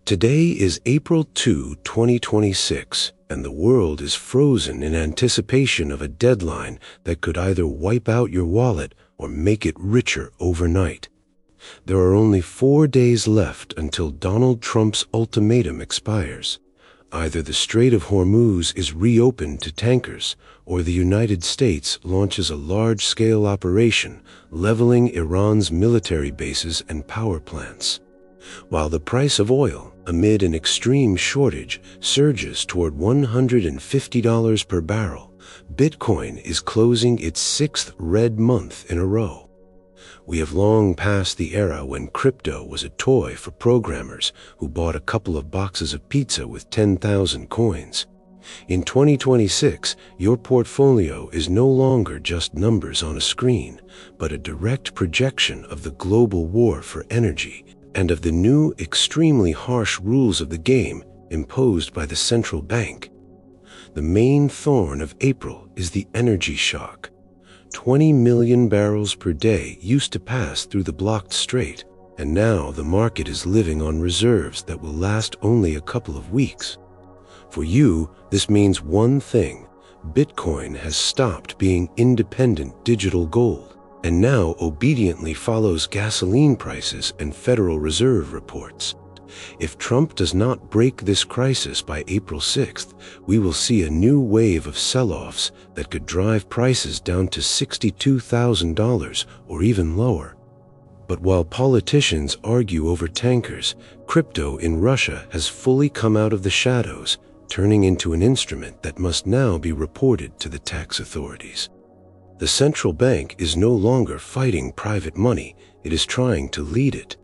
Today is April 2, 2026, and the world is frozen in anticipation of a deadline that could either wipe out your wallet or make it richer overnight. There are only 4 days left until Donald Trump's ultimatum expires. Either the Strait of Hormuz is reopened to tankers, or the United States launches a large-scale operation leveling Iran's military bases and power plants. While the price of oil, amid an extreme shortage, surges toward $150 per barrel, Bitcoin is closing its 6th red month in a row. We have long passed the era when crypto was a toy for programmers who bought a couple of boxes of pizza with 10,000 coins. In 2026, your portfolio is no longer just numbers on a screen, but a direct projection of the global war for energy and of the new, extremely harsh rules of the game imposed by the central bank. The main thorn of April is the energy shock. 20 million barrels per day used to pass through the blocked strait, and now the market is living on reserves that will last only a couple of weeks. For you, this means one thing: Bitcoin has stopped being independent digital gold, and now obediently follows gasoline prices and Federal Reserve reports. If Trump does not break this crisis by April 6th, we will see a new wave of sell-offs that could drive prices down to $62,000 or even lower. But while politicians argue over tankers, crypto in Russia has fully come out of the shadows, turning into an instrument that must now be reported to the tax authorities. The central bank is no longer fighting private money, it is trying to lead it.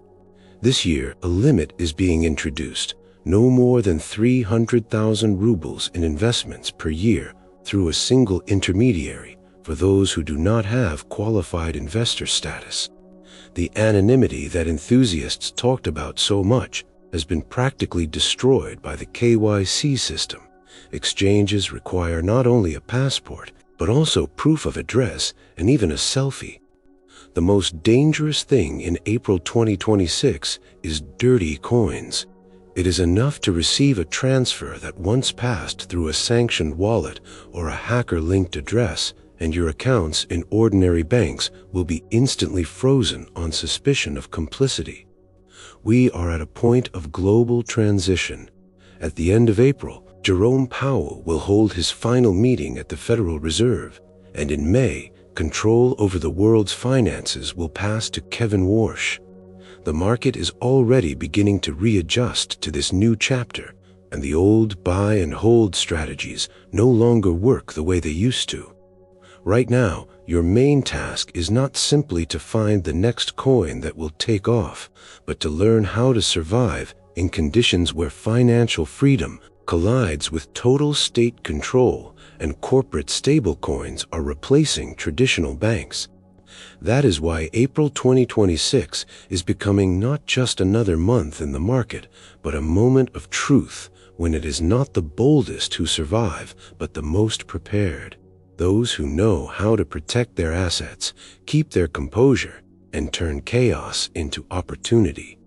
This year, a limit is being introduced: no more than 300,000 rubles in investments per year through a single intermediary for those who do not have qualified investor status. The anonymity that enthusiasts talked about so much has been practically destroyed by the KYC system. Exchanges require not only a passport, but also proof of address and even a selfie. The most dangerous thing in April 2026 is dirty coins. It is enough to receive a transfer that once passed through a sanctioned wallet or a hacker-linked address, and your accounts in ordinary banks will be instantly frozen on suspicion of complicity. We are at a point of global transition. At the end of April, Jerome Powell will hold his final meeting at the Federal Reserve, and in May, control over the world's finances will pass to Kevin Warsh. The market is already beginning to readjust to this new chapter, and the old buy and hold strategies no longer work the way they used to. Right now, your main task is not simply to find the next coin that will take off, but to learn how to survive in conditions where financial freedom collides with total state control and corporate stablecoins are replacing traditional banks. That is why April 2026 is becoming not just another month in the market, but a moment of truth when it is not the boldest who survive, but the most prepared. Those who know how to protect their assets, keep their composure, and turn chaos into opportunity.